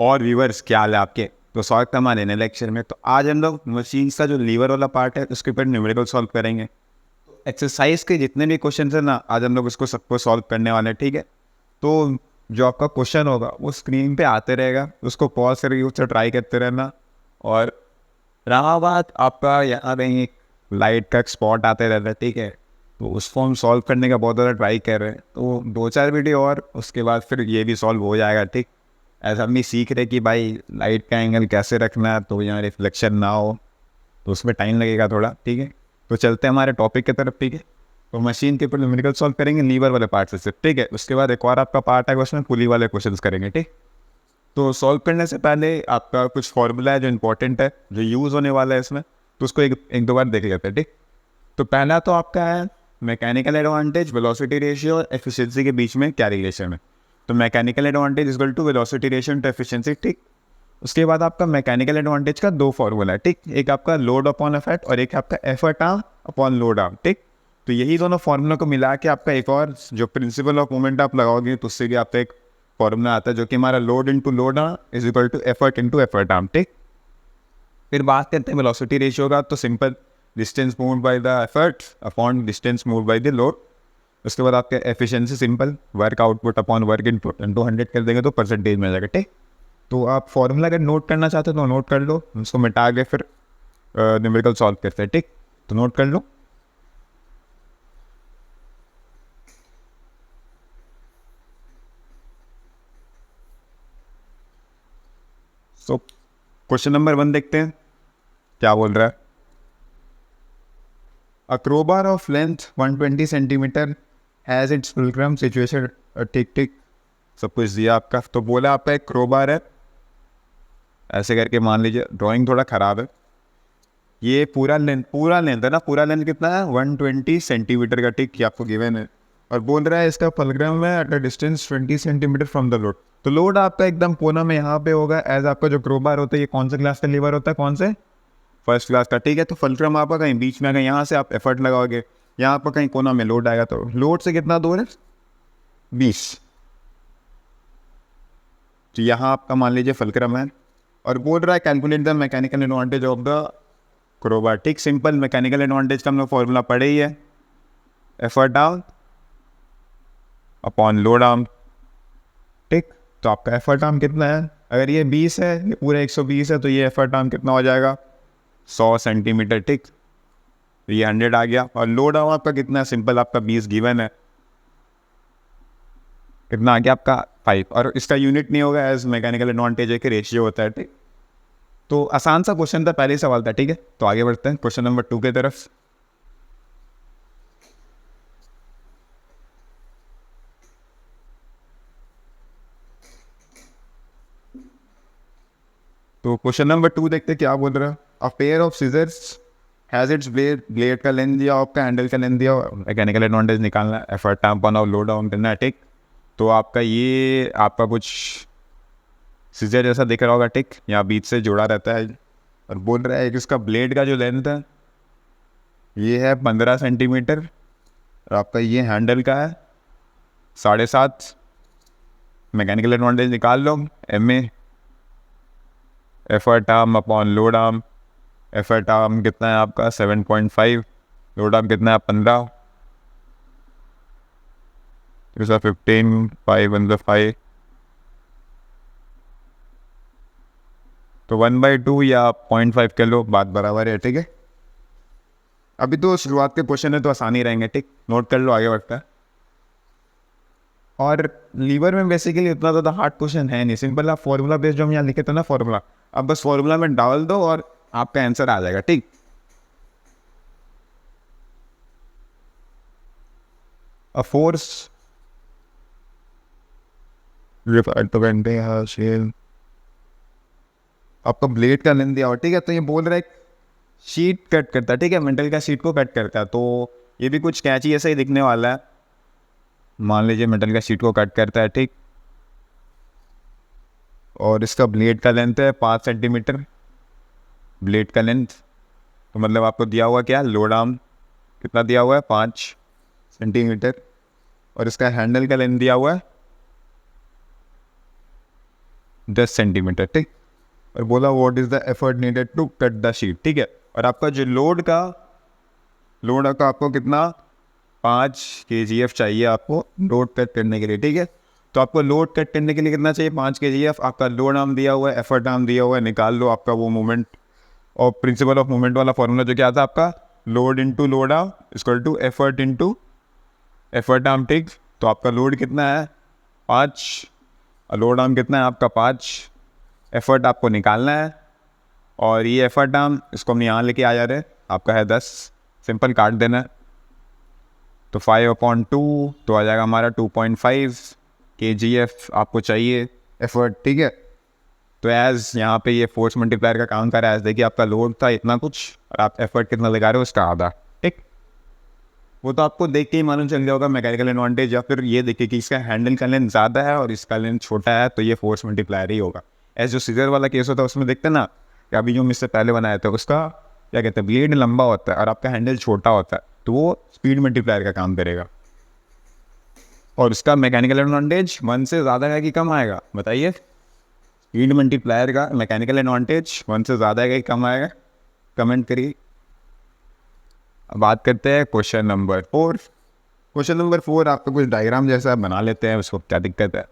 और व्यूवर्स क्या हाल है आपके। तो स्वागत है हमारे नए लेक्चर में। तो आज हम लोग मशीन्स का जो लीवर वाला पार्ट है उसके ऊपर न्यूमेरिकल सॉल्व करेंगे। एक्सरसाइज के जितने भी क्वेश्चन है ना, आज हम लोग उसको सबको सॉल्व करने वाले हैं, ठीक है। तो जो आपका क्वेश्चन होगा वो स्क्रीन पे आते रहेगा, उसको पॉज करके उससे ट्राई करते रहना। और रहा बात आपका, यहाँ पे एक लाइट का स्पॉट आते रहता है, ठीक है। तो उसको हम सॉल्व करने का बहुत ज़्यादा ट्राई कर रहे हैं। तो 2-4 वीडियो और उसके बाद फिर ये भी सॉल्व हो जाएगा, ठीक। ऐसा हम भी सीख रहे कि भाई लाइट का एंगल कैसे रखना है तो यहाँ रिफ्लेक्शन ना हो। तो उसमें टाइम लगेगा थोड़ा, ठीक है। तो चलते हैं हमारे टॉपिक की तरफ, ठीक है। तो मशीन के ऊपर न्यूमेरिकल सॉल्व करेंगे लीवर वाले पार्ट से सिर्फ, ठीक है। उसके बाद एक और आपका पार्ट है उसमें पुली वाले क्वेश्चंस करेंगे, ठीक। तो सॉल्व करने से पहले आपका कुछ फॉर्मूला है जो इंपॉर्टेंट है, जो यूज़ होने वाला है इसमें। तो उसको एक एक दो बार देख लेते हैं, ठीक। तो पहला तो आपका है मैकेनिकल एडवांटेज, वेलोसिटी रेशियो और एफिशिएंसी के बीच में क्या रिलेशन है। तो mechanical advantage equal to velocity ratio to efficiency, ठीक। उसके बाद आपका मैकेनिकल एडवांटेज का दो फॉर्मूला है, ठीक। एक आपका लोड अपॉन एफर्ट और एक आपका effort arm upon load arm, ठीक। तो यही दोनों फॉर्मूला को मिला के आपका एक और जो प्रिंसिपल ऑफ मूवमेंट आप लगाओगे तो उससे भी आपका एक फॉर्मूला आता है जो कि हमारा load into load arm is equal to effort into effort arm, ठीक। फिर बात करते हैं वेलोसिटी रेशियो का। तो simple, distance moved by the effort upon distance moved by the load. उसके बाद आपका efficiency simple, work output upon work input into 100 कर देंगे तो परसेंटेज मिल जाएगा, ठीक। तो आप फॉर्मूला अगर नोट करना चाहते हो तो नोट कर लो, उसको मिटा के फिर न्यूमेरिकल सॉल्व करते हैं, ठीक। तो नोट कर लो। सो क्वेश्चन नंबर 1 देखते हैं क्या बोल रहा है। A crowbar of length 120 centimetre has its fulcrum situation, ठीक ठीक, सब कुछ दिया आपका। तो बोला आपका एक क्रोबार है, ऐसे करके मान लीजिए, ड्राइंग थोड़ा ख़राब है। ये पूरा लेंथ है ना, पूरा लेंथ कितना है 120 सेंटीमीटर का, ठीक, ये आपको गिवन है। और बोल रहा है इसका फलग्राम है at a distance 20 centimetre from the load. तो लोड आपका एकदम कोना में यहाँ पे होगा, एज आपका जो क्रोबार होता है ये कौन सा क्लास का लीवर होता है, कौन से, फर्स्ट क्लास का, ठीक है। तो फलक्रम आपका कहीं बीच में आएगा, यहाँ से आप एफर्ट लगाओगे, यहाँ पर कहीं कोना में लोड आएगा। तो लोड से कितना दूर है 20। तो यहाँ आपका मान लीजिए फलक्रम है। और बोल रहा है calculate the mechanical advantage of the crowbar, ठीक। सिंपल, मैकेनिकल एडवांटेज का हम लोग फॉर्मूला पढ़े ही है, effort down upon load arm, ठीक। तो आपका एफर्ट आर्म कितना है, अगर ये 20 है, ये पूरा 120 है, तो ये एफर्ट आर्म कितना हो जाएगा 100 सेंटीमीटर, ठीक। तो ये 100 आ गया। और लोड आर्म आपका कितना है, सिंपल आपका 20 गिवन है, कितना आ गया आपका 5। और इसका यूनिट नहीं होगा, एज मैकेनिकल एडवांटेज है कि रेशियो होता है, ठीक। तो आसान सा क्वेश्चन था, पहले ही सवाल था, ठीक है। तो आगे बढ़ते हैं क्वेश्चन नंबर 2 की तरफ। तो क्वेश्चन नंबर 2 देखते हैं क्या बोल रहा है। A pair of scissors has its blade का लेंथ दिया, आपका हैंडल का लेंथ दिया, मैकेनिकल एडवांटेज निकालना है, एफर्ट टाइम पाना और लोड डाउन करना है, ठीक। तो आपका ये आपका कुछ सीजर जैसा दिख रहा होगा, ठीक, यहाँ बीच से जुड़ा रहता है। और बोल रहा है कि उसका ब्लेड का जो लेंथ है ये है 15 सेंटीमीटर, और आपका ये हैंडल का है 7.5। मैकेनिकल एडवांटेज निकाल लो, M A effort arm upon load arm. Effort arm कितना है आपका 7.5, लोड आर्म कितना है 15, तो 15 5 वन 5, तो 1/2 या 0.5 कर लो, बात बराबर है, ठीक है। अभी तो शुरुआत के क्वेश्चन है तो आसानी रहेंगे, ठीक, नोट कर लो, आगे बढ़ता है। और लीवर में बेसिकली इतना ज़्यादा हार्ड क्वेश्चन है नहीं, सिंपल आप फॉर्मूला बेस्ड जो हम यहाँ लिखे थे ना फॉर्मूला, अब बस फॉर्मूला में डाल दो और आपका आंसर आ जाएगा, ठीक। अ फोर्स आपका ब्लेड का लेंथ दिया हो, ठीक है। तो ये बोल रहा है शीट कट करता है, ठीक है, मेटल का शीट को कट करता है। तो ये भी कुछ कैची ऐसा ही दिखने वाला है, मान लीजिए मेटल का शीट को कट करता है, ठीक। और इसका ब्लेड का लेंथ है 5 सेंटीमीटर, ब्लेड का लेंथ। तो मतलब आपको दिया हुआ क्या, लोड आर्म कितना दिया हुआ है 5 सेंटीमीटर, और इसका हैंडल का लेंथ दिया हुआ है 10 सेंटीमीटर, ठीक। और बोला what is the effort needed to cut the sheet, ठीक है। और आपका जो लोड का आपको कितना 5 kgf चाहिए आपको लोड कट करने के लिए, ठीक है। तो आपको लोड कट करने के लिए कितना चाहिए 5 kgf। आपका लोड आर्म दिया हुआ है, एफर्ट आर्म दिया हुआ है, निकाल लो आपका वो मोमेंट और प्रिंसिपल ऑफ मोमेंट वाला फॉर्मूला जो क्या था आपका, load into load arm equal to effort into effort arm, ठीक। तो आपका लोड कितना है 5, लोड आर्म कितना है आपका 5, एफर्ट आपको निकालना है। और ये एफर्ट आर्म इसको हम यहाँ लेके आ जा रहे हैं, आपका है 10, सिंपल काट देना है। तो 5/2 तो आ जाएगा हमारा 2.5 kgf आपको चाहिए एफर्ट, ठीक है। तो एज यहाँ पे ये फोर्स मल्टीप्लायर का काम कर रहा है। देखिए आपका लोड था इतना कुछ और आप एफर्ट कितना लगा रहे हो उसका आधा, ठीक। वो तो आपको देख के ही मालूम चल जाएगा मैकेनिकल एडवांटेज, या फिर ये देखिए कि इसका हैंडल का लेंथ ज़्यादा है और इसका लेंथ छोटा है तो ये फोर्स मल्टीप्लायर ही होगा। ऐसे जो सीजर वाला केस होता है उसमें देखते हैं ना कि अभी जो हम इससे पहले बनाया था उसका क्या कहते हैं ब्लेड लंबा होता है और आपका हैंडल छोटा होता है, तो वो स्पीड मल्टीप्लायर का काम करेगा। और उसका मैकेनिकल एडवांटेज 1 से ज़्यादा है कि कम आएगा, बताइए। स्पीड मल्टीप्लायर का मैकेनिकल एडवांटेज 1 से ज़्यादा है कि कम आएगा, कमेंट करिए। अब बात करते हैं क्वेश्चन नंबर 4। क्वेश्चन नंबर 4 आपका कुछ डायग्राम जैसा बना लेते हैं, उसको क्या दिक्कत है।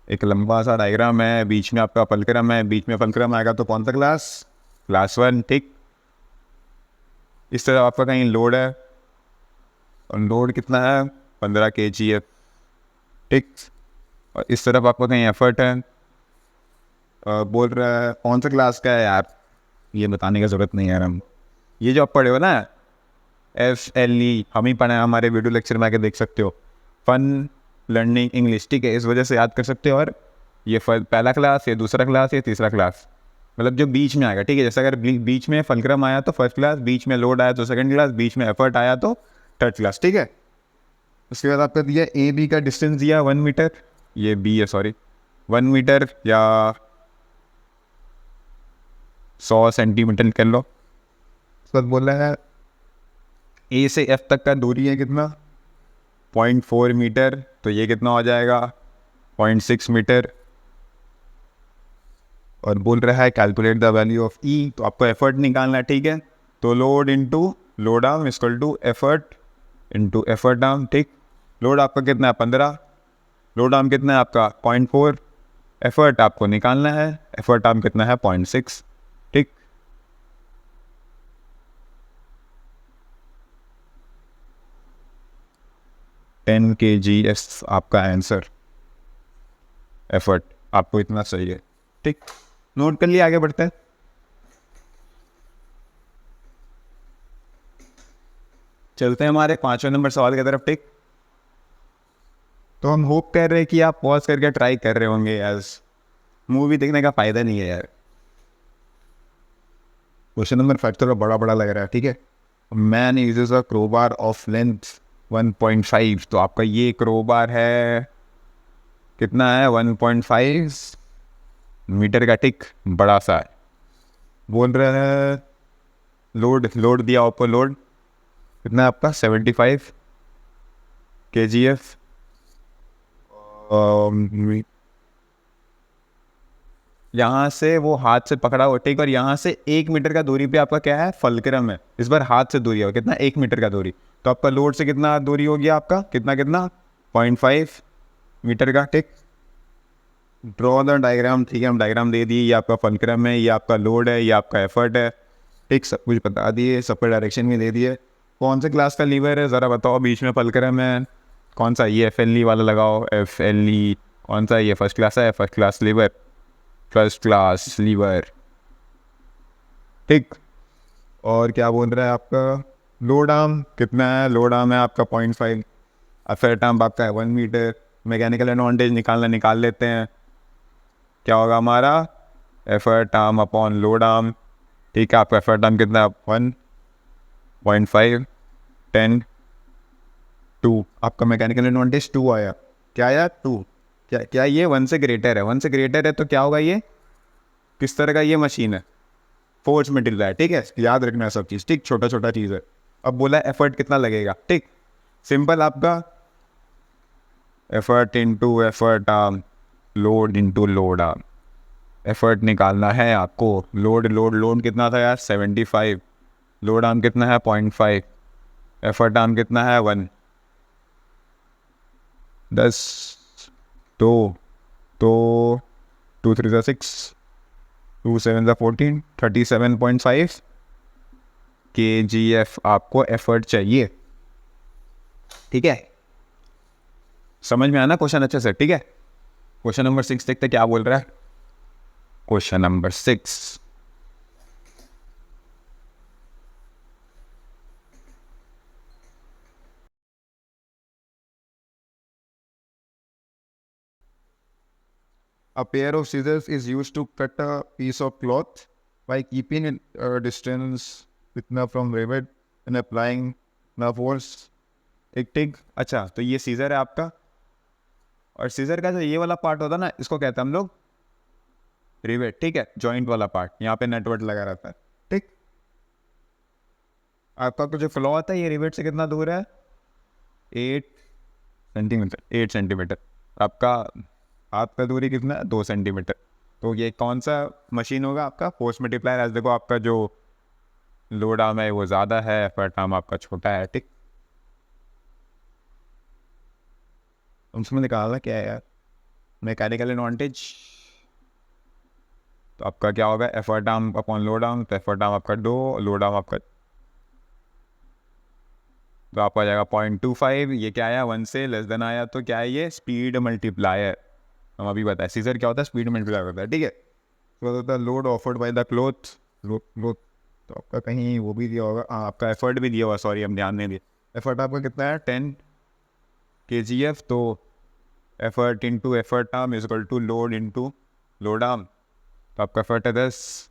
एक लंबा सा डायग्राम है, बीच में आपका फलक्रम है, बीच में फलक्रम आएगा तो कौन सा क्लास 1, ठीक। इस तरह आपका कहीं लोड है और लोड कितना है 15 kgf, ठीक। और इस तरफ आपका कहीं एफर्ट है, बोल रहा है कौन सा क्लास का है यार, ये बताने की ज़रूरत नहीं है यार। हम ये जो आप पढ़े हो ना FLE हम ही पढ़े हैं, हमारे वीडियो लेक्चर में आके देख सकते हो, फन लर्निंग इंग्लिश, ठीक है। इस वजह से याद कर सकते हो। और ये पहला क्लास, ये दूसरा क्लास, ये तीसरा क्लास, मतलब जो बीच में आएगा, ठीक है। जैसे अगर बीच में फलक्रम आया तो फर्स्ट क्लास, बीच में लोड आया तो सेकंड क्लास, बीच में एफर्ट आया तो थर्ड क्लास, ठीक है। उसके बाद आपका दिया AB का डिस्टेंस दिया 1 मीटर, ये B है सॉरी 1 मीटर या 100 सेंटीमीटर कर लो। उसके बाद बोल रहा है A से F तक का दूरी है कितना 0.4 मीटर, तो ये कितना हो जाएगा 0.6 मीटर। और बोल रहा है calculate the value of E, तो आपको एफर्ट निकालना है, ठीक है। तो load into load arm equal to effort into effort arm, ठीक। लोड आपका कितना है 15, लोड आर्म कितना है आपका 0.4, एफर्ट आपको निकालना है, एफर्ट आर्म कितना है 0.6, ठीक। टेन kgs आपका आंसर, एफर्ट आपको इतना चाहिए, ठीक। नोट कर लिया, आगे बढ़ते हैं। चलते हैं हमारे 5वें नंबर सवाल की तरफ, ठीक। तो हम होप कर रहे हैं कि आप पॉज करके ट्राई कर रहे होंगे, एज मूवी देखने का फायदा नहीं है यार। क्वेश्चन नंबर 5 थोड़ा बड़ा बड़ा लग रहा है, ठीक है। Man uses a crowbar of length 1.5, तो आपका ये क्रोबार है कितना है 1.5 मीटर का, ठीक, बड़ा सा है। बोल रहे हैं लोड दिया आपको, लोड कितना है आपका 75 kgf। यहाँ से वो हाथ से पकड़ा हुआ, ठीक। और यहाँ से 1 मीटर का दूरी पे आपका क्या है फलक्रम है, इस बार हाथ से दूरी है कितना 1 मीटर का दूरी। तो आपका लोड से कितना दूरी हो गया आपका कितना 0.5 मीटर का, ठीक। ड्रॉ द डायग्राम, ठीक है। हम डायग्राम दे दिए, ये आपका फलक्रम है, ये आपका लोड है, ये आपका एफर्ट है, ठीक। सब कुछ बता दिए, सबका डायरेक्शन भी दे दिए। कौन से क्लास का लीवर है ज़रा बताओ, बीच में फलक्रम है कौन सा, ये FLE वाला लगाओ, FLE कौन सा, ये फर्स्ट क्लास है, first class lever, first class lever, ठीक। और क्या बोल रहा है आपका लोड आर्म कितना है, लोड आर्म है आपका 0.5, एफर्ट आर्म आपका है 1 मीटर। मैकेनिकल एडवांटेज निकाल लेते हैं, क्या होगा हमारा effort arm upon load arm, ठीक है। आपका एफर्ट आर्म कितना 1.5 10 2, आपका मैकेनिकल एडवांटेज 2 आया, क्या आया 2, क्या ये 1 से ग्रेटर है, 1 से ग्रेटर है तो क्या होगा, ये किस तरह का ये मशीन है फोर्स मल्टीप्लायर, ठीक है। याद रखना है सब चीज़, ठीक, छोटा छोटा चीज़ है। अब बोला एफर्ट कितना लगेगा, ठीक, सिंपल आपका effort into effort arm, load into load arm, effort निकालना है आपको। लोड लोड लोड कितना था यार 75, लोड आर्म कितना है 0.5, एफर्ट आर्म कितना है 1, 10, दो तो 2 3 6, 2 7 14, 37.5 kgf आपको एफर्ट चाहिए। ठीक है, समझ में आना क्वेश्चन अच्छे से। ठीक है, क्वेश्चन नंबर 6 देखते क्या बोल रहा है। Question number 6, a pair of scissors is used to cut a piece of cloth by keeping it a distance इतना from rivet and applying the force। ठीक ठीक, अच्छा तो ये सीजर है आपका, और सीजर का जो ये वाला पार्ट होता है ना, इसको कहते हैं हम लोग रिवेट। ठीक है, जॉइंट वाला पार्ट, यहाँ पे नेटवर्क लगा रहता है। ठीक, आपका जो फ्लो आता है ये रिवेट से कितना दूर है, 8 सेंटीमीटर, 8 सेंटीमीटर। आपका हाथ का दूरी कितना है, 2 सेंटीमीटर। तो ये कौन सा मशीन होगा आपका, फोर्स मल्टीप्लायर। आज देखो आपका जो लोड आर्म है वो ज़्यादा है, एफर्ट आर्म आपका छोटा है। ठीक, उसमें निकालना क्या है यार, मैकेनिकल एडवांटेज। तो आपका क्या होगा, effort arm upon load arm. तो एफर्ट आर्म आपका 2, लोड आर्म आपका, तो आपका आ जाएगा 0.25। ये क्या आया, 1 से लेस देन आया, तो क्या है ये, स्पीड मल्टीप्लायर। हम अभी बताए सीजर क्या होता है, स्पीड मल्टीप्लायर होता है। ठीक है, तो होता है load offered by the cloth, cloth. तो आपका कहीं वो भी दिया होगा, हाँ आपका एफर्ट भी दिया हुआ, सॉरी हम ध्यान नहीं दिए। एफर्ट आपका कितना है 10 kgf। तो effort into effort arm is equal to load into load arm. तो आपका एफर्ट है 10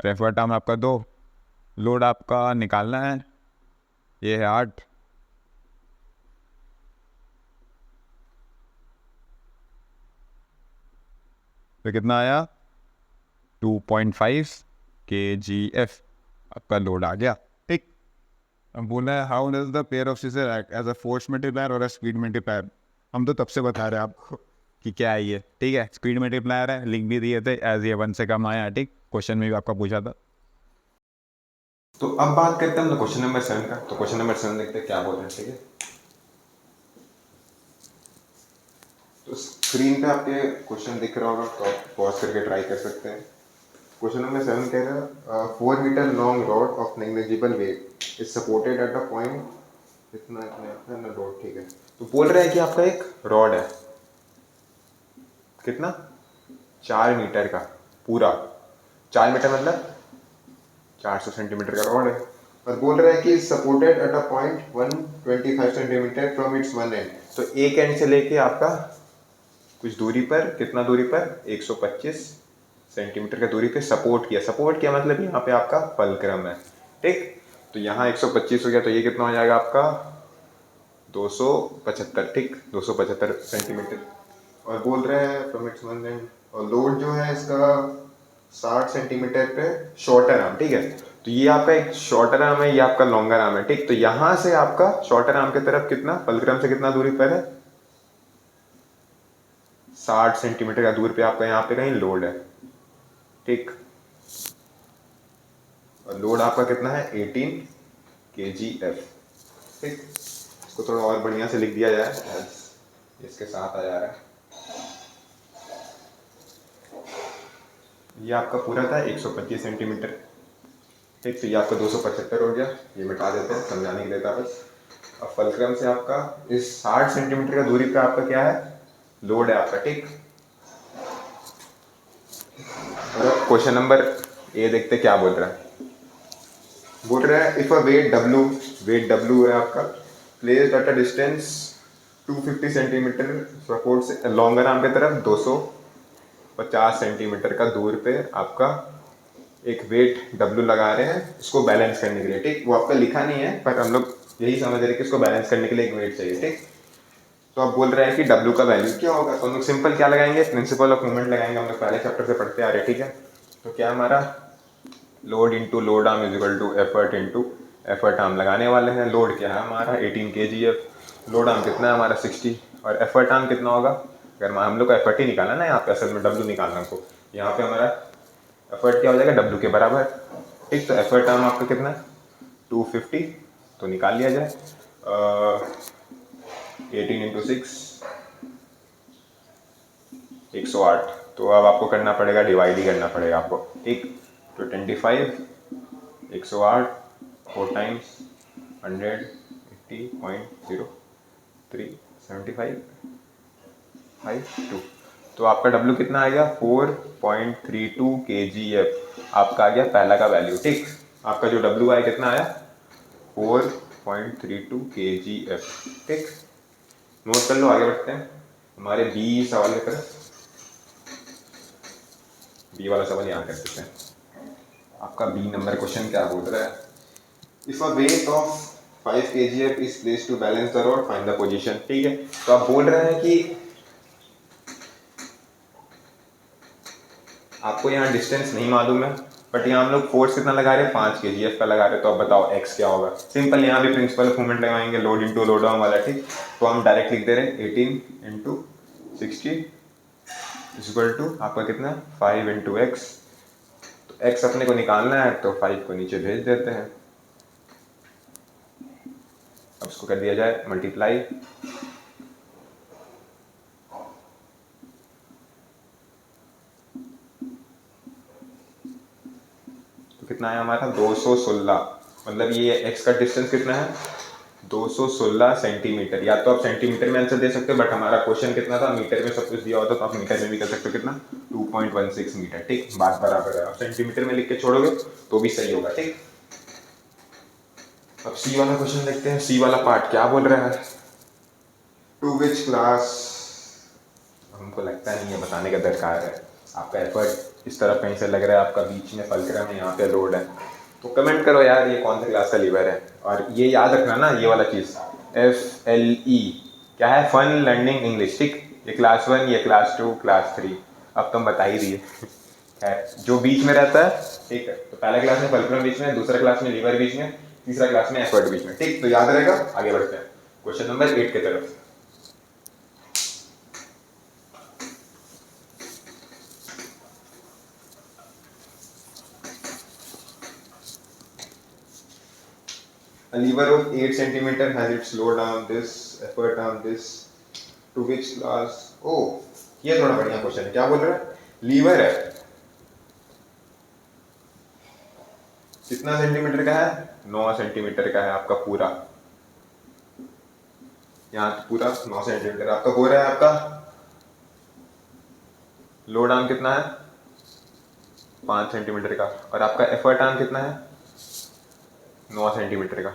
और एफर्ट आर्म आपका 2। लोड आपका निकालना है, ये है 8। तो कितना आया, 2.5 kgf आपका लोड आ गया। ठीक, अब बोला है how does the pair of scissor act as a force multiplier और अ स्पीड मल्टीप्लायर। हम तो तब से बता रहे हैं आपको कि क्या है ये। ठीक है, स्पीड मल्टीप्लायर है, लिंक भी दिए थे एज ये 1 से कम आया। ठीक, क्वेश्चन में भी आपका पूछा था। तो अब बात करते हैं हम क्वेश्चन नंबर 7 का। तो क्वेश्चन नंबर 7 देखते हैं क्या बोल रहे हैं। ठीक है, तो स्क्रीन पे आपके क्वेश्चन दिख रहा होगा, तो आप पॉज करके ट्राई कर सकते हैं। क्वेश्चन नंबर 7 कह रहा है 4 metre long rod of negligible weight is supported at a point इतना इतना इतना ना रॉड। ठीक है, तो बोल रहा है कि आपका एक रॉड है कितना, 4 मीटर का पूरा। 4 मीटर मतलब 400 सेंटीमीटर का रॉड है, और बोल रहा है कि supported at a point 125 centimetre from its one and. तो एक एंड से लेके आपका कुछ दूरी पर, कितना दूरी पर, 125 सेंटीमीटर का दूरी पे सपोर्ट किया। सपोर्ट किया मतलब यहाँ पे आपका फलक्रम है। ठीक, तो यहाँ 125 हो गया, तो ये कितना हो जाएगा आपका 275। ठीक, 275 सेंटीमीटर। और बोल रहे हैं फ्रॉम इट्स वन एंड, और लोड जो है इसका 60 सेंटीमीटर पे शॉर्टर आर्म। ठीक है, तो ये आपका एक शॉर्टर आर्म है, ये आपका लॉन्गर आर्म है। ठीक, तो यहाँ से आपका शॉर्टर आर्म की तरफ कितना, फलक्रम से कितना दूरी पर है, 60 सेंटीमीटर का दूर पे आपका यहाँ पे कहीं लोड है। ठीक, और लोड आपका कितना है 18 kgf। ठीक, इसको थोड़ा और बढ़िया से लिख दिया जाए, इसके साथ आ जा रहा है। ये आपका पूरा था 125 सेंटीमीटर। ठीक, तो ये आपका 275 हो गया, ये मिटा देते हैं समझाने के लिए था बस। अब फलक्रम से आपका इस 60 सेंटीमीटर का दूरी पे आपका क्या है, लोड है आपका। ठीक, और अब क्वेश्चन नंबर ए देखते क्या बोल रहा है। बोल रहा है इफ अ वेट डब्ल्यू है आपका, placed at a distance 250 centimetre support से लॉन्गर आर्म की तरफ 250 सेंटीमीटर का दूर पे आपका एक वेट डब्ल्यू लगा रहे हैं इसको बैलेंस करने के लिए। ठीक, वो आपका लिखा नहीं है, पर हम लोग यही समझ रहे हैं कि इसको बैलेंस करने के लिए एक वेट चाहिए। ठीक, तो आप बोल रहे हैं कि डब्ल्यू का वैल्यू क्या होगा, तो हम लोग सिंपल क्या लगाएंगे, प्रिंसिपल ऑफ मूवमेंट लगाएंगे। हम लोग पहले चैप्टर से पढ़ते आ रहे हैं। ठीक है, तो क्या हमारा load into load arm is equal to effort into effort arm लगाने वाले हैं। लोड क्या है हमारा 18 kgf, लोड आर्म कितना है हमारा 60, और एफर्ट आर्म कितना होगा, अगर हम लोग को एफर्ट ही निकालना ना यहाँ पे, असल में डब्ल्यू निकालना हमको, यहाँ पे हमारा एफर्ट क्या हो जाएगा, डब्ल्यू के बराबर। ठीक, तो एफर्ट आर्म आपका कितना है 250, तो निकाल लिया जाए 18 × 6 108। तो अब आपको करना पड़ेगा, डिवाइड ही करना पड़ेगा आपको। ठीक, तो 25 108 4 टाइम्स 180.0375 तो आपका डब्ल्यू कितना आ गया 4.32 kgf आपका आ गया पहला का वैल्यू। ठीक, आपका जो डब्ल्यू आया कितना आया 4.32 kgf। ठीक, नोट कर लो, आगे बढ़ते हैं हमारे बी सवाल की तरफ। बी वाला सवाल यहाँ कर सकते हैं। आपका बी नंबर क्वेश्चन क्या बोल रहा है, if a weight of 5 kgf is place to balance the rod find the position. ठीक है, तो आप बोल रहे हैं कि आपको यहाँ डिस्टेंस नहीं मालूम है, बट यहाँ हम लोग फोर्स कितना लगा रहे हैं 5 kgf का लगा रहे हैं, तो अब बताओ x क्या होगा। सिंपल, यहाँ भी प्रिंसिपल ऑफ मूवमेंट लगाएंगे, लोड इनटू लोड डाउन वाला। ठीक, तो हम डायरेक्ट लिख दे रहे हैं 18 × 60 इक्वल टू आपका कितना 5 × x। तो x अपने को निकालना है, तो 5 को नीचे भेज देते हैं। अब इसको कर दिया जाए मल्टीप्लाई, तो कितना है हमारा 216। मतलब ये x का डिस्टेंस कितना है 216 सेंटीमीटर। या तो आप सेंटीमीटर में आंसर दे सकते हो, बट हमारा क्वेश्चन कितना था मीटर में सब कुछ दिया होता, तो आप मीटर में भी कर सकते हो कितना 2.16 मीटर। ठीक, बात बराबर है। आप सेंटीमीटर में लिख के छोड़ोगे तो भी सही होगा। ठीक, अब सी वाला क्वेश्चन देखते हैं। सी वाला पार्ट क्या बोल रहा है, टू विच क्लास। हमको लगता नहीं है बताने का दरकार है, आपका एफर्ट इस तरफ कहीं से लग रहा है, आपका बीच में फलक्रम है, यहाँ पे लोड है। तो कमेंट करो यार ये कौन सा क्लास का लीवर है। और ये याद रखना ना, ये वाला चीज़ FLE क्या है, फन लर्निंग इंग्लिश। ठीक, ये क्लास 1, ये क्लास 2, क्लास 3, अब तुम बता ही दिए है जो बीच में रहता है। ठीक है, तो पहला क्लास में फलक्रम बीच में, दूसरा क्लास में लीवर बीच में, तीसरा क्लास में एफर्ट बीच में। ठीक, तो याद रहेगा। आगे बढ़ते हैं क्वेश्चन नंबर 8 की तरफ। A lever of 8 centimeter has its load on this, effort on this, to which class? Oh, ये थोड़ा बढ़िया क्वेश्चन है। क्या बोल रहा है, लीवर है कितना सेंटीमीटर का है 9 सेंटीमीटर का है आपका पूरा, यहाँ पूरा 9 सेंटीमीटर आपका बोल रहा है। आपका लोड आर्म कितना है 5 सेंटीमीटर का, और आपका एफर्ट आर्म कितना है 9 सेंटीमीटर का।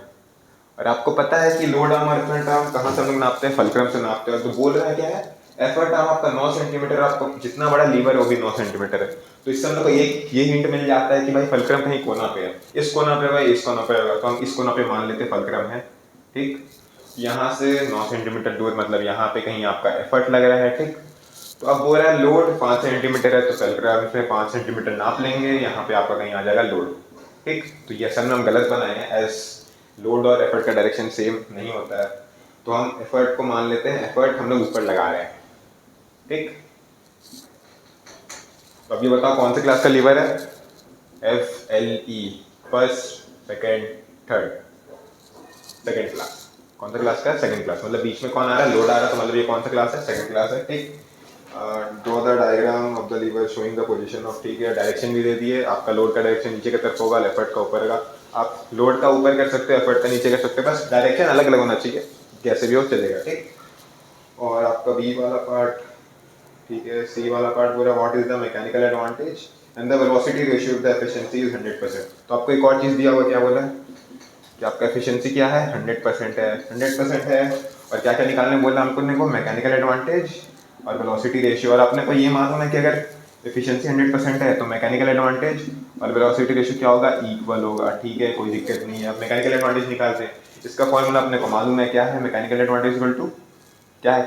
और आपको पता है कि लोड आर्म और एफर्ट आर्म कहाँ से हम लोग नापते हैं, फलक्रम से नापते हैं। तो बोल रहा है क्या है, एफर्ट आर्म आपका 9 सेंटीमीटर, आपको जितना बड़ा लीवर है वो भी 9 सेंटीमीटर है। तो इससे हम लोग को ये हिंट मिल जाता है कि भाई फलक्रम कहीं कोना पे है, इस कोना पे भाई इस कोना पे होगा, तो हम इस कोना पे मान लेते फलक्रम है। ठीक, यहाँ से 9 सेंटीमीटर दूर, मतलब यहाँ पे कहीं आपका एफर्ट लग रहा है। ठीक, तो अब बोल रहा है लोड 5 सेंटीमीटर है, तो फलक्रम से 5 सेंटीमीटर नाप लेंगे, यहाँ पे आपका कहीं आ जाएगा लोड। ठीक, तो ये असल में हम गलत बनाए हैं, एज लोड और एफर्ट का डायरेक्शन सेम नहीं होता है। तो हम एफर्ट को मान लेते हैं, एफर्ट हम लोग ऊपर लगा रहे हैं। ठीक, तो अब ये बताओ कौन से क्लास का लीवर है, FLE, first second third, second class. कौन सा क्लास का है, सेकेंड क्लास। मतलब बीच में कौन आ रहा है, लोड आ रहा है, तो मतलब ये कौन सा क्लास है, सेकेंड क्लास है। ठीक, draw the diagram of the lever showing the position of. ठीक है, डायरेक्शन भी दे दिए, आपका लोड का डायरेक्शन नीचे की तरफ होगा, एफर्ट का ऊपर का। आप लोड का ऊपर कर सकते हो, एफर्ट का नीचे कर सकते हो, बस डायरेक्शन अलग अलग होना चाहिए, कैसे भी हो चलेगा। ठीक, और आपका बी वाला पार्ट, ठीक है, सी वाला पार्ट पूरा what is the mechanical advantage and the velocity ratio of the efficiency is 100%। तो आपको एक और चीज़ दिया हुआ, क्या बोला है कि आपका एफिशिएंसी क्या है 100% है, 100% है। और क्या क्या निकालने बोला हमको ने, को मैकेनिकल एडवांटेज और वेलोसिटी रेशियो। और आपने को ये मालूम है कि अगर एफिशिएंसी 100% है तो मैकेनिकल एडवांटेज और वेलोसिटी रेशियो क्या होगा, इक्वल होगा। ठीक है, कोई दिक्कत नहीं है। अब मैकेनिकल एडवांटेज निकालते हैं, इसका फॉर्मूला अपने को मालूम है क्या है, मैकेनिकल एडवांटेज इक्वल टू क्या है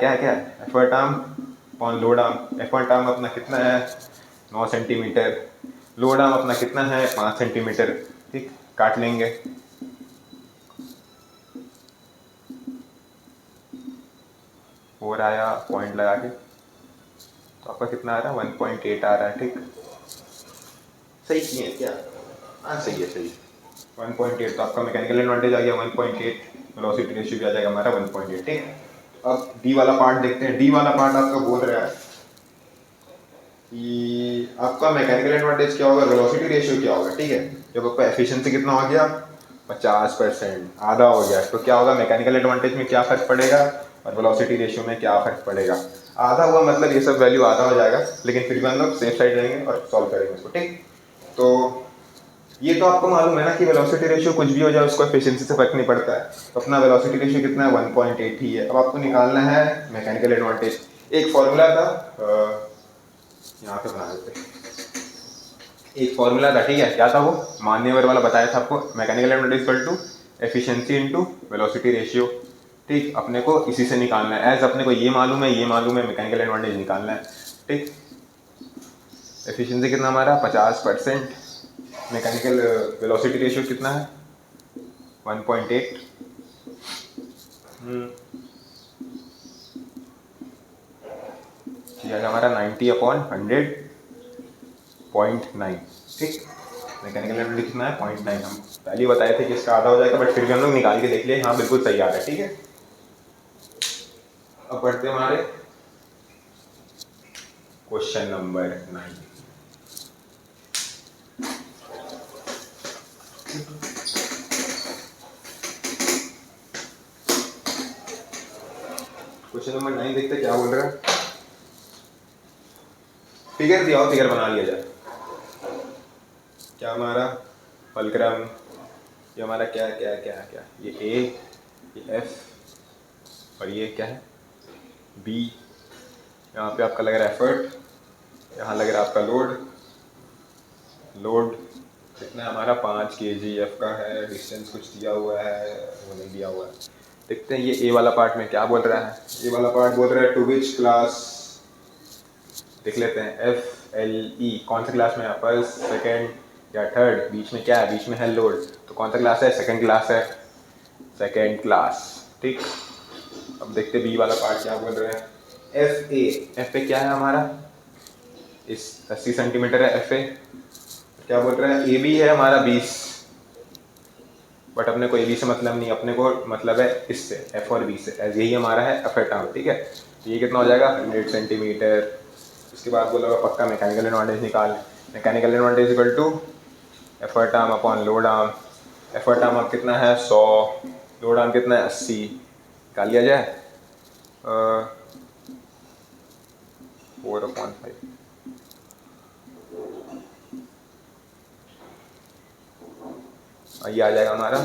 effort arm upon load arm. Effort arm अपना कितना है 9 सेंटीमीटर, लोड आर्म अपना कितना है 5 सेंटीमीटर। ठीक, काट लेंगे, और आया पॉइंट लगा के तो आपका कितना आ रहा है 1.8 आ रहा है। ठीक, सही किए क्या? हाँ सही है, सही है। 1.8 तो आपका मैकेनिकल एडवांटेज आ गया 1.8, वेलोसिटी रेशियो भी आ जाएगा हमारा 1.8। ठीक, अब डी वाला पार्ट देखते हैं। डी वाला पार्ट आपका बोल रहा है कि आपका मैकेनिकल एडवांटेज क्या होगा, वेलोसिटी रेशियो क्या होगा। ठीक है, जब आपका एफिशिएंसी कितना हो गया 50%, आधा हो गया, तो क्या होगा मैकेनिकल एडवांटेज में क्या फर्क पड़ेगा और वेलोसिटी रेशियो में क्या फर्क पड़ेगा। आधा हुआ मतलब ये सब वैल्यू आधा हो जाएगा, लेकिन फिर भी हम लोग सेफ साइड रहेंगे और सॉल्व करेंगे इसको। ठीक, तो ये तो आपको मालूम है ना कि वेलोसिटी रेशियो कुछ भी हो जाए उसको एफिशिएंसी से फर्क नहीं पड़ता है। तो अपना वेलोसिटी रेशियो कितना है 1.8 ही है। अब आपको निकालना है मैकेनिकल एडवांटेज। एक फॉर्मूला था, यहाँ पे बना देते हैं। एक फॉर्मूला था, ठीक है, क्या था वो, मान्यवर वाला बताया था आपको, mechanical advantage equal to efficiency into velocity ratio. ठीक, अपने को इसी से निकालना है। एज अपने को ये मालूम है, ये मालूम है, मैकेनिकल एडवांटेज निकालना है। ठीक, एफिशिएंसी कितना हमारा 50%, मैकेनिकल वेलोसिटी रेशियो कितना है 1.8, यह हमारा 90/100.9। ठीक, मैकेनिकल एडवांटेज कितना है 0.9। हम पहले ही बताए थे कि इसका आधा हो जाएगा, बट फिर भी हम लोग निकाल के देख लिए, हाँ बिल्कुल सही आ रहा है। ठीक है, अब बढ़ते हैं हमारे क्वेश्चन नंबर 9। क्वेश्चन नंबर 9 देखते क्या बोल रहा है। फिगर दिया हो, फिगर बना लिया जाए। क्या हमारा फलक्रम, ये हमारा क्या क्या क्या क्या, ये ए, ये एफ और ये क्या है बी। यहाँ पे आपका लग रहा है एफर्ट, यहाँ लग रहा है आपका लोड। लोड कितना है हमारा 5 kgf का है। डिस्टेंस कुछ दिया हुआ है, वो नहीं दिया हुआ है। देखते हैं ये ए वाला पार्ट में क्या बोल रहा है। ए वाला पार्ट बोल रहा है टू विच क्लास, देख लेते हैं। एफ एल ई कौन सा क्लास में है, फर्स्ट सेकेंड या थर्ड, बीच में क्या है, बीच में है लोड, तो कौन सा क्लास है, सेकेंड क्लास है, सेकेंड क्लास। ठीक, अब देखते बी वाला पार्ट क्या बोल रहे हैं। एफ ए, एफ ए क्या है हमारा, इस 80 सेंटीमीटर है एफ ए। क्या बोल रहे हैं, ए बी है हमारा 20, बट अपने को ए बी से मतलब नहीं, अपने को मतलब है इससे, एफ और बी से, एज यही हमारा है एफ टाउन। ठीक है, तो ये कितना हो जाएगा 100 सेंटीमीटर। उसके बाद बोला पक्का मैकेनिकल एडवांटेज निकाल। Mechanical advantage equal to effort arm upon load arm. Effort arm अब कितना है 100, लोड आर्म कितना है 80, निकाल लिया जाए 4/5। ये आ जाएगा हमारा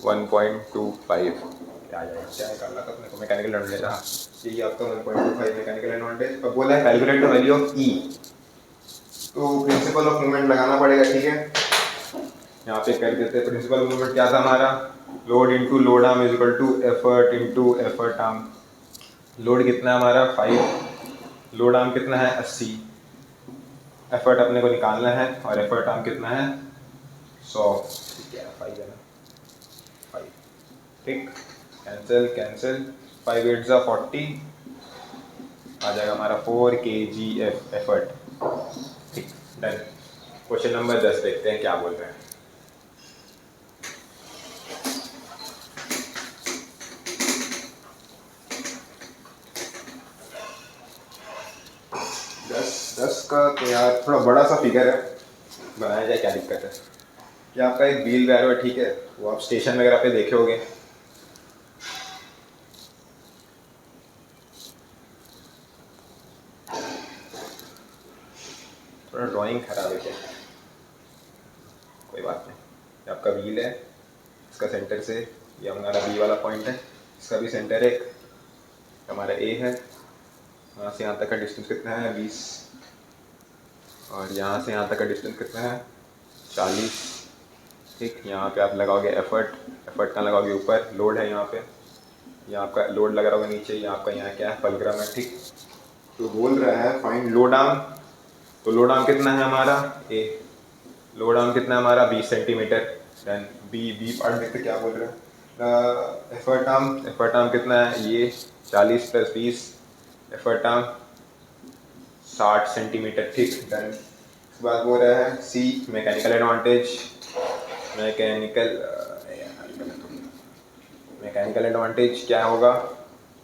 1.25। क्या आ जाएगा, क्या निकालना था अपने को मैकेनिकल एडवांटेज। हाँ, यही आपका 1.25 मैकेनिकल एडवांटेज। अब बोला है कैलकुलेट द वैल्यू ऑफ ई, तो प्रिंसिपल ऑफ मूवमेंट लगाना पड़ेगा। ठीक है, यहाँ पे कर देते हैं। प्रिंसिपल ऑफ मूवमेंट क्या था हमारा, load into load arm is equal to effort into effort arm. Load कितना है हमारा 5, लोड आर्म कितना है 80, एफर्ट अपने को निकालना है और एफर्ट आर्म कितना है 100। क्या है 5 है ना, 5। ठीक, कैंसिल कैंसिल, 5 8 जा 40, आ जाएगा हमारा 4 kgf एफर्ट। ठीक, डन। क्वेश्चन नंबर 10 देखते हैं क्या बोल रहे हैं। दस का तो यार थोड़ा बड़ा सा फिगर है, बनाया जाए, क्या दिक्कत है। कि आपका एक व्हील बैरो है, ठीक है, वो आप स्टेशन वगैरह पे देखे होंगे। थोड़ा ड्राइंग खराब है क्या, कोई बात नहीं। ये आपका व्हील है, इसका सेंटर से ये हमारा बी वाला पॉइंट है, इसका भी सेंटर एक हमारा ए है। यहाँ से यहाँ तक का डिस्टेंस कितना है 20, और यहाँ से यहाँ तक का डिस्टेंस कितना है 40। ठीक, यहाँ पे आप लगाओगे एफर्ट, एफर्ट कहाँ लगाओगे ऊपर, लोड है यहाँ पे, यहाँ आपका लोड लगा होगा नीचे, ये आपका यहाँ क्या है फलक्रम है। ठीक, तो बोल रहा है फाइंड लोड आर्म, तो लोड आर्म कितना है हमारा ए, लोड आर्म कितना है हमारा 20 centimetre. Then B, B part देखते क्या बोल रहे हैं। एफर्ट आर्म, एफर्ट आर्म कितना है ये 40 + 20, एफर्ट आर्म 60 सेंटीमीटर, ठीक, डन। उसके बाद बोल रहा है सी मैकेनिकल एडवांटेज, मैकेनिकल एडवांटेज क्या होगा,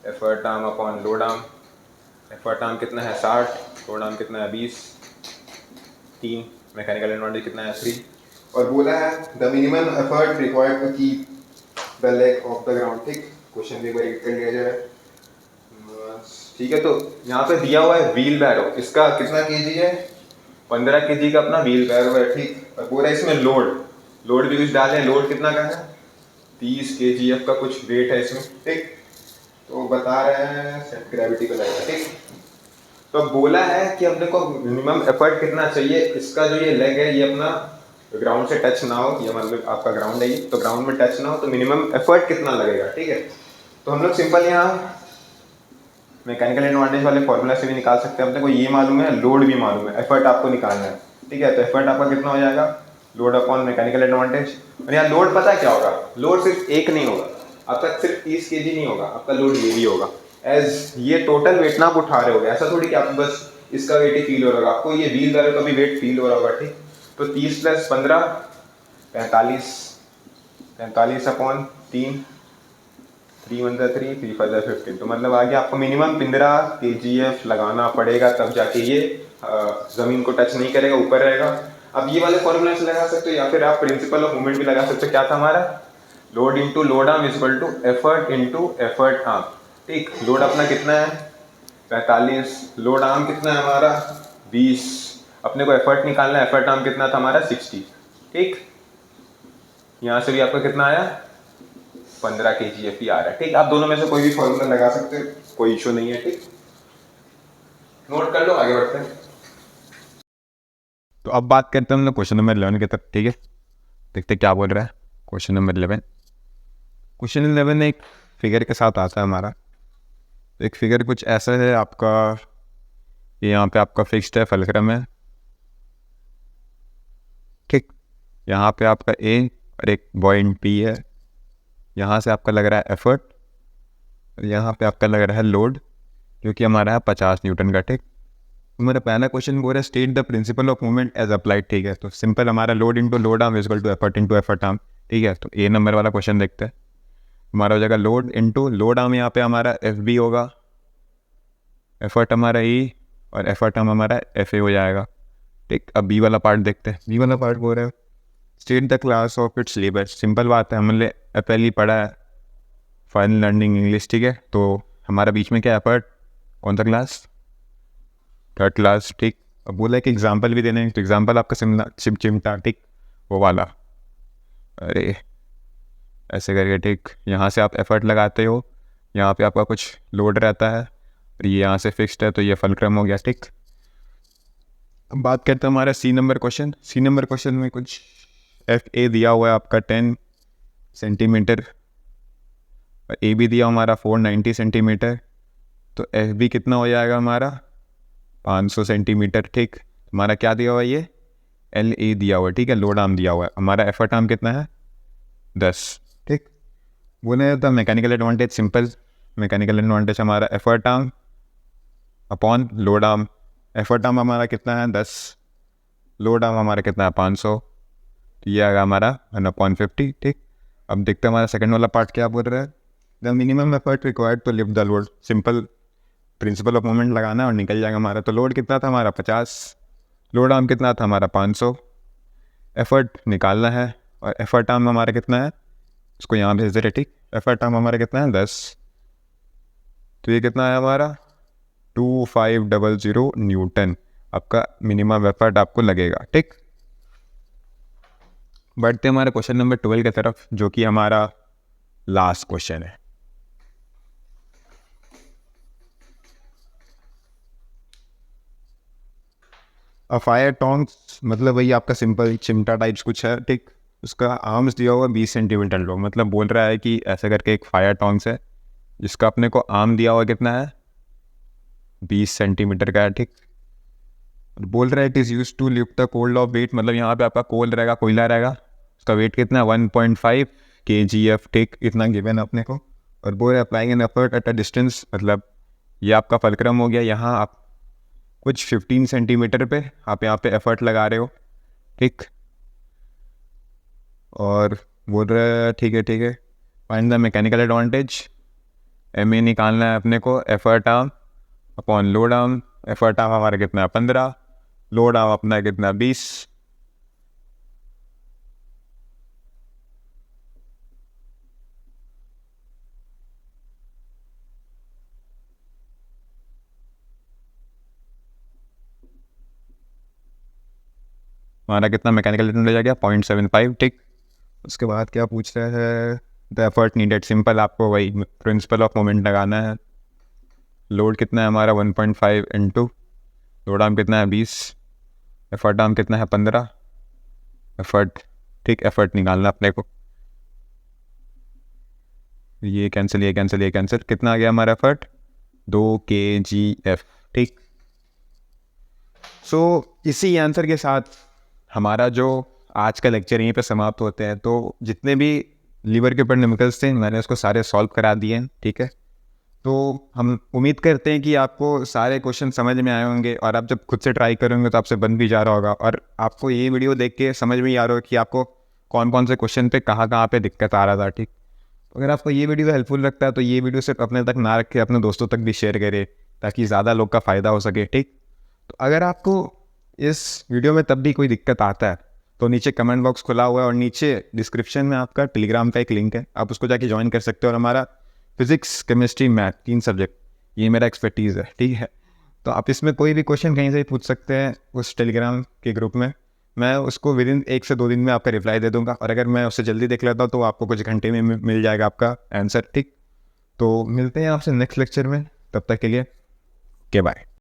effort arm upon load arm. Effort arm कितना है 60, लोड आर्म कितना है 20, 3, मैकेनिकल एडवांटेज कितना है 3। और बोला है the minimum effort required to keep the leg off the ground, ठीक, क्वेश्चन भी एक बार read कर लिया जाए। ठीक है, तो यहाँ पे दिया हुआ है व्हील बैरो, इसका कितना केजी है, 15 केजी का अपना व्हील बैरो है, ठीक। और बोल रहा है इसमें लोड भी कुछ डाले, लोड कितना का है 30 kgf का कुछ वेट है इसमें, ठीक। तो बता रहे हैं सेट ग्रेविटी को लगेगा, ठीक। तो बोला है कि अपने को मिनिमम एफर्ट कितना चाहिए, इसका जो ये लेग है ये अपना ग्राउंड से टच ना हो, ये मतलब आपका ग्राउंड है ये, तो ग्राउंड में टच ना हो, तो मिनिमम एफर्ट कितना लगेगा, ठीक है। तो हम लोग सिंपल यहाँ मैकेनिकल एडवांटेज वाले फॉर्मूला से भी निकाल सकते हैं। अपने को ये मालूम है, लोड भी मालूम है, एफर्ट आपको निकालना है, ठीक है। तो एफर्ट आपका कितना हो जाएगा, लोड अपॉन मैकेनिकल एडवांटेज। और यहाँ लोड पता है क्या होगा, लोड सिर्फ एक नहीं होगा आपका, सिर्फ 30 kg नहीं होगा आपका, लोड ये भी होगा, एज ये टोटल वेट ना आप उठा रहे होगे, ऐसा थोड़ी कि आपको बस इसका वेट ही फील हो रहा होगा, आपको ये व्हील बैरो का भी वेट फील हो रहा होगा, ठीक। तो 30 + 15 45, 45 अपॉन 3, 3 × 3, 3 × 5 15, तो मतलब आगे आपको मिनिमम 15 kgf लगाना पड़ेगा, तब जाके ये ज़मीन को टच नहीं करेगा, ऊपर रहेगा। अब ये वाले फॉर्मूला से लगा सकते हो, या फिर आप प्रिंसिपल ऑफ मूवमेंट भी लगा सकते हो। क्या था हमारा, load into load arm equal to effort into effort arm, ठीक। लोड अपना कितना है 45, लोड आर्म कितना है हमारा 20, अपने को एफर्ट निकालना है, एफर्ट आर्म कितना था हमारा 60, ठीक। यहाँ से भी आपका कितना आया 15 kgf ही आ रहा है, ठीक। आप दोनों में से कोई भी फॉर्मूला लगा सकते हैं, कोई इशू नहीं है, ठीक। नोट कर लो, आगे बढ़ते हैं। तो अब बात करते हैं हम लोग क्वेश्चन नंबर 11 की तरफ, ठीक है। देखते क्या बोल रहा है क्वेश्चन नंबर 11। क्वेश्चन 11 एक फिगर के साथ आता है हमारा। एक फिगर कुछ ऐसा है आपका, ये यहाँ पे आपका फिक्स्ड है, फलक्रम है, ठीक। यहाँ पे आपका ए और एक पॉइंट पी है, यहाँ से आपका लग रहा है एफर्ट, और यहाँ पे आपका लग रहा है लोड, जो कि हमारा है 50 न्यूटन का, ठीक। तो मेरा पहला क्वेश्चन बोल रहा है state the principle of movement as applied, ठीक है। तो सिंपल हमारा load into load arm equal to effort into effort arm, ठीक है। तो ए नंबर वाला क्वेश्चन देखते हैं। हमारा हो जाएगा लोड इंटू लोड आर्म, यहाँ पे हमारा एफ बी होगा, एफर्ट हमारा ई, और एफर्ट आर्म हमारा एफ ए हो जाएगा, ठीक। अब बी वाला पार्ट देखते हैं। बी वाला पार्ट बोल रहा है state the class of its labour. Simple बात है, हमने पहले पढ़ा है फाइनल लर्निंग इंग्लिश, ठीक है। तो हमारा बीच में क्या एफर्ट, कौन सा क्लास, 3rd क्लास, ठीक। अब बोला है कि एग्जाम्पल भी देने, तो एग्जाम्पल आपका चिमटा, ठीक, वो वाला, अरे ऐसे करके, ठीक। यहाँ से आप एफर्ट लगाते हो, यहाँ पे आपका कुछ लोड रहता है, और ये यहाँ से फिक्स्ड है, तो ये फलक्रम हो गया, ठीक। अब बात करते हैं हमारा C number question. C number question में कुछ एफ ए दिया हुआ है आपका 10 सेंटीमीटर, और ए भी दिया हमारा 490 सेंटीमीटर, तो एफ बी कितना हो जाएगा हमारा 500 सेंटीमीटर, ठीक। हमारा क्या दिया हुआ है, ये एल ए दिया हुआ है, ठीक है, लोड आर्म दिया हुआ है। हमारा एफर्ट आर्म कितना है 10, ठीक। बोले the mechanical advantage, simple mechanical advantage हमारा effort arm upon load arm. Effort arm हमारा कितना है 10, लोड आर्म हमारा कितना है 500, तो ये आएगा हमारा 1/50, ठीक। अब देखते हैं हमारा सेकंड वाला पार्ट क्या बोल रहा है, the minimum effort required to lift the load. Simple principle of movement लगाना है और निकल जाएगा हमारा। तो लोड कितना था हमारा 50, लोड आर्म कितना था हमारा 500, एफर्ट निकालना है, और एफर्ट आर्म हमारा कितना है, उसको यहाँ भेज दे रहे, ठीक। एफर्ट आर्म हमारा कितना है 10, तो ये कितना है हमारा 2500 न्यूटन आपका मिनिमम एफर्ट आपको लगेगा, ठीक। बढ़ते हमारे क्वेश्चन नंबर 12 की तरफ, जो कि हमारा लास्ट क्वेश्चन है। फायर टोंग्स मतलब वही आपका सिंपल चिमटा टाइप्स कुछ है, ठीक। उसका आर्म्स दिया हुआ 20 सेंटीमीटर लॉन्ग, मतलब बोल रहा है कि ऐसा करके एक फायर टोंग्स है जिसका अपने को आर्म दिया हुआ कितना है 20 सेंटीमीटर का है, ठीक। बोल रहा है it is use to lift the cold of weight, मतलब यहाँ पे आपका कोल रहेगा, कोयला रहेगा, उसका वेट कितना है 1.5 kgf, ठीक, इतना गिवन है अपने को। और बोल रहे applying an effort at a distance, मतलब ये आपका फलक्रम हो गया, यहाँ आप कुछ 15 सेंटीमीटर पे आप यहाँ पे एफर्ट लगा रहे हो, ठीक। और बोल रहे हैं ठीक है, find the mechanical advantage. M A निकालना है अपने को, effort arm upon load arm. Effort arm हमारा कितना है 15, लोड आर्म अपना कितना 20। हमारा कितना मैकेनिकल एडवांटेज आ गया 0.75, ठीक। उसके बाद क्या पूछ रहे हैं, द एफर्ट नीडेड। सिंपल, आपको वही प्रिंसिपल ऑफ मोमेंट लगाना है। लोड कितना है हमारा 1.5 इंटू लोड आर्म कितना है 20, एफर्ट आर्म कितना है 15, एफर्ट, ठीक। एफर्ट निकालना अपने को, ये कैंसिल, कितना आ गया हमारा एफर्ट 2 kgf, ठीक। सो इसी आंसर के साथ हमारा जो आज का लेक्चर यहीं पे समाप्त होते हैं। तो जितने भी लीवर के ऊपर न्यूमेरिकल्स थे मैंने उसको सारे सॉल्व करा दिए हैं, ठीक है। तो हम उम्मीद करते हैं कि आपको सारे क्वेश्चन समझ में आए होंगे, और आप जब खुद से ट्राई करेंगे तो आपसे बन भी जा रहा होगा, और आपको ये वीडियो देख के समझ में ही आ रहा होगा कि आपको कौन कौन से क्वेश्चन पे कहाँ पे दिक्कत आ रहा था, ठीक। अगर आपको ये वीडियो हेल्पफुल लगता है तो ये वीडियो सिर्फ अपने तक ना रखे, अपने दोस्तों तक भी शेयर करें ताकि ज़्यादा लोग का फ़ायदा हो सके, ठीक। तो अगर आपको इस वीडियो में तब भी कोई दिक्कत आता है तो नीचे कमेंट बॉक्स खुला हुआ है, और नीचे डिस्क्रिप्शन में आपका टेलीग्राम का एक लिंक है, आप उसको जाके ज्वाइन कर सकते हो। और हमारा फिजिक्स, केमिस्ट्री, मैथ 3 सब्जेक्ट ये मेरा एक्सपर्टीज़ है, ठीक है। तो आप इसमें कोई भी क्वेश्चन कहीं से भी पूछ सकते हैं उस टेलीग्राम के ग्रुप में, मैं उसको विद इन 1 से 2 दिन में आपका रिप्लाई दे दूंगा, और अगर मैं उससे जल्दी देख लेता हूँ तो आपको कुछ घंटे में मिल जाएगा आपका आंसर, ठीक। तो मिलते हैं आपसे नेक्स्ट लेक्चर में, तब तक के लिए के बाय।